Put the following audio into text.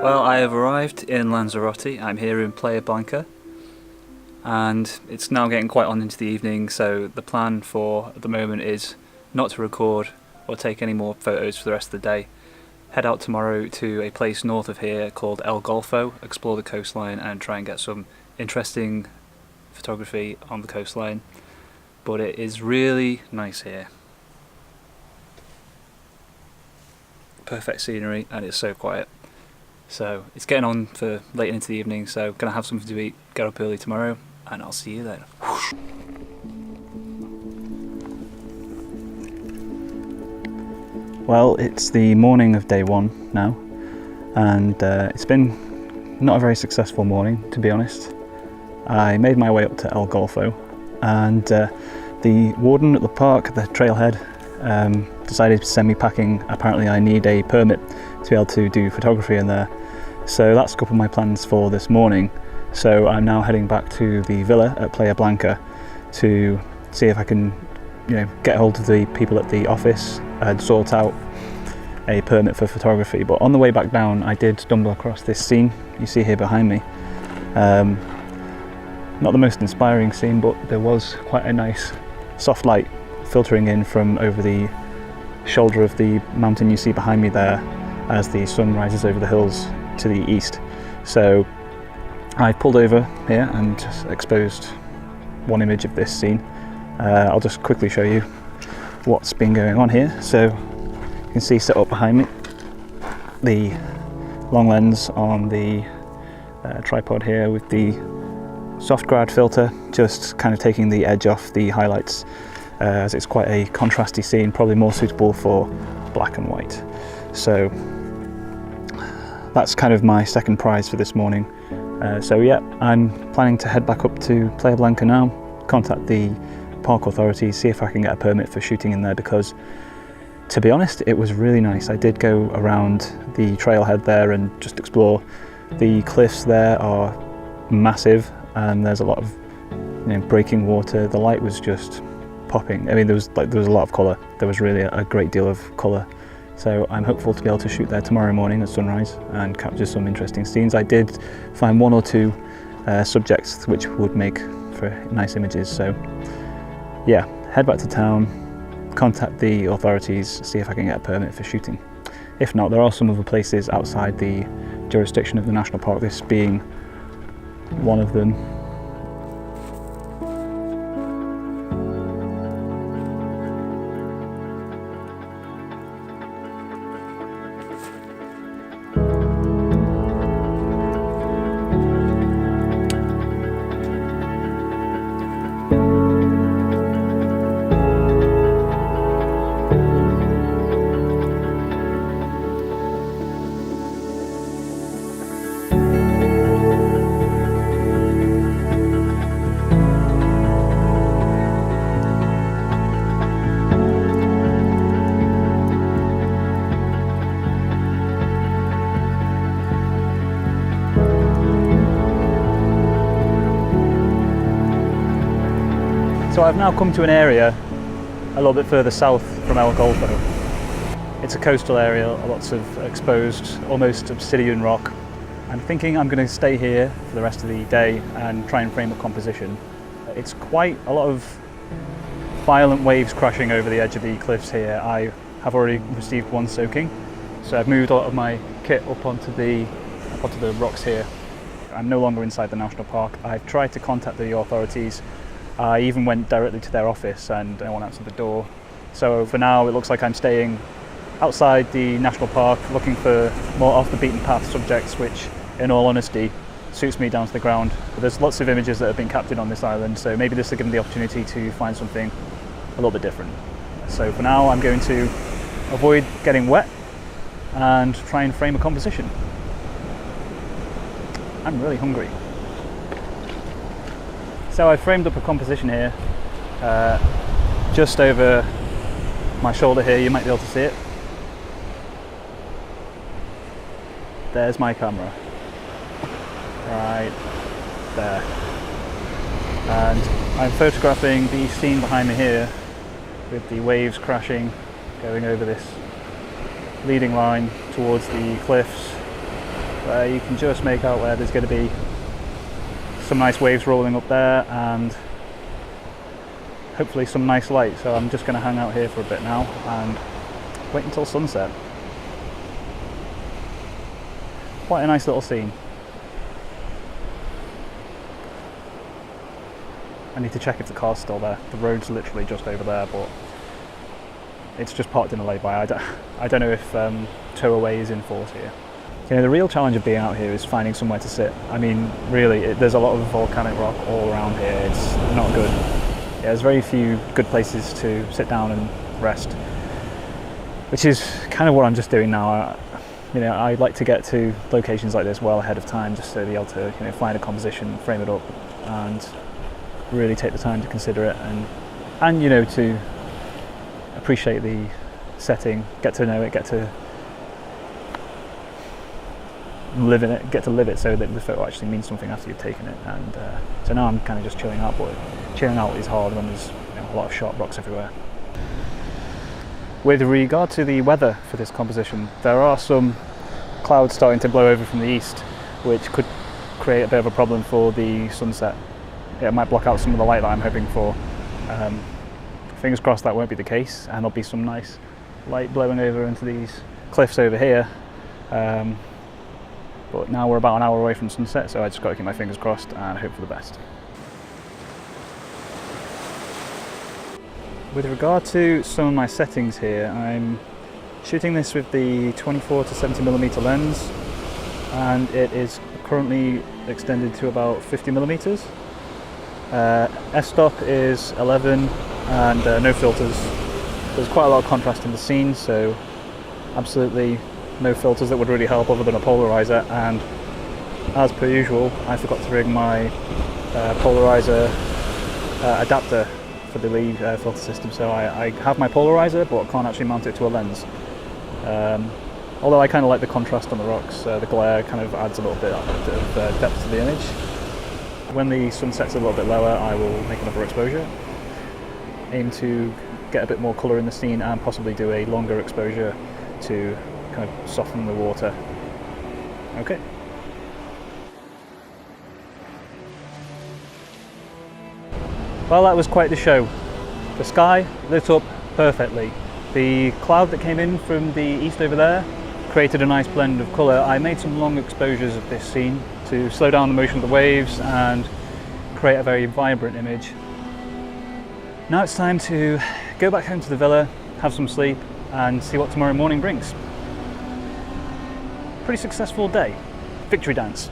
Well, I have arrived in Lanzarote. I'm here in Playa Blanca, and it's now getting quite on into the evening, so the plan for at the moment is not to record or take any more photos for the rest of the day. Head out tomorrow to a place north of here called El Golfo, explore the coastline and try and get some interesting photography on the coastline. But it is really nice here. Perfect scenery, and it's so quiet. So it's getting on for late into the evening, so gonna have something to eat, get up early tomorrow, and I'll see you then. Well, it's the morning of day one now, and it's been not a very successful morning, to be honest. I made my way up to El Golfo, and the warden at the park, the trailhead, decided to send me packing. Apparently I need a permit to be able to do photography in there. So that's a couple of my plans for this morning. So I'm now heading back to the villa at Playa Blanca to see if I can, get hold of the people at the office and sort out a permit for photography. But on the way back down, I did stumble across this scene you see here behind me. Not the most inspiring scene, but there was quite a nice soft light filtering in from over the shoulder of the mountain you see behind me there as the sun rises over the hills to the east. So I pulled over here and just exposed one image of this scene. I'll just quickly show you what's been going on here. So you can see set up behind me the long lens on the tripod here with the soft grad filter, just kind of taking the edge off the highlights, as it's quite a contrasty scene, probably more suitable for black and white. So that's kind of my second prize for this morning. So yeah, I'm planning to head back up to Playa Blanca now, contact the park authorities, see if I can get a permit for shooting in there, because to be honest, it was really nice. I did go around the trailhead there and just explore. The cliffs there are massive, and there's a lot of breaking water. The light was just popping. I mean, there was a lot of colour. There was really a great deal of colour. So I'm hopeful to be able to shoot there tomorrow morning at sunrise and capture some interesting scenes. I did find one or two subjects which would make for nice images. So yeah, head back to town, contact the authorities, see if I can get a permit for shooting. If not, there are some other places outside the jurisdiction of the national park, this being one of them. So I've now come to an area a little bit further south from El Golfo. It's a coastal area, lots of exposed, almost obsidian rock. I'm thinking I'm going to stay here for the rest of the day and try and frame a composition. It's quite a lot of violent waves crashing over the edge of the cliffs here. I have already received one soaking, so I've moved a lot of my kit up onto the rocks here. I'm no longer inside the national park. I've tried to contact the authorities. I even went directly to their office and no one answered the door. So for now it looks like I'm staying outside the national park, looking for more off the beaten path subjects, which in all honesty suits me down to the ground. But there's lots of images that have been captured on this island, so maybe this will give me the opportunity to find something a little bit different. So for now I'm going to avoid getting wet and try and frame a composition. I'm really hungry. So I framed up a composition here, just over my shoulder here. You might be able to see it. There's my camera, right there. And I'm photographing the scene behind me here with the waves crashing, going over this leading line towards the cliffs, where you can just make out where there's going to be some nice waves rolling up there and hopefully some nice light. So I'm just going to hang out here for a bit now and wait until sunset. Quite a nice little scene. I need to check if the car's still there. The road's literally just over there, but it's just parked in a lay-by. I don't know if tow away is in force here. You know, the real challenge of being out here is finding somewhere to sit. I mean, really, there's a lot of volcanic rock all around here. It's not good. Yeah, there's very few good places to sit down and rest, which is kind of what I'm just doing now. You know, I like to get to locations like this well ahead of time, just to be able to, you know, find a composition, frame it up, and really take the time to consider it, and you know, to appreciate the setting, get to know it, get to live in it, get to live it, so that the photo actually means something after you've taken it. And so now I'm kind of just chilling out, but chilling out is hard when there's, you know, a lot of sharp rocks everywhere. With regard to the weather for this composition, there are some clouds starting to blow over from the east, which could create a bit of a problem for the sunset. It might block out some of the light that I'm hoping for. Fingers crossed that won't be the case, and there'll be some nice light blowing over into these cliffs over here. But now we're about an hour away from sunset, so I just got to keep my fingers crossed and hope for the best. With regard to some of my settings here, I'm shooting this with the 24 to 70mm lens, and it is currently extended to about 50mm. F-stop is 11 and no filters. There's quite a lot of contrast in the scene, so absolutely no filters that would really help other than a polarizer. And as per usual, I forgot to bring my polarizer adapter for the lead filter system, so I have my polarizer but can't actually mount it to a lens. Although I kind of like the contrast on the rocks, the glare kind of adds a little bit of depth to the image. When the sun sets a little bit lower, I will make another exposure, aim to get a bit more colour in the scene, and possibly do a longer exposure to kind of soften the water. Okay. Well, that was quite the show. The sky lit up perfectly. The cloud that came in from the east over there created a nice blend of colour. I made some long exposures of this scene to slow down the motion of the waves and create a very vibrant image. Now it's time to go back home to the villa, have some sleep, and see what tomorrow morning brings. Pretty successful day. Victory dance.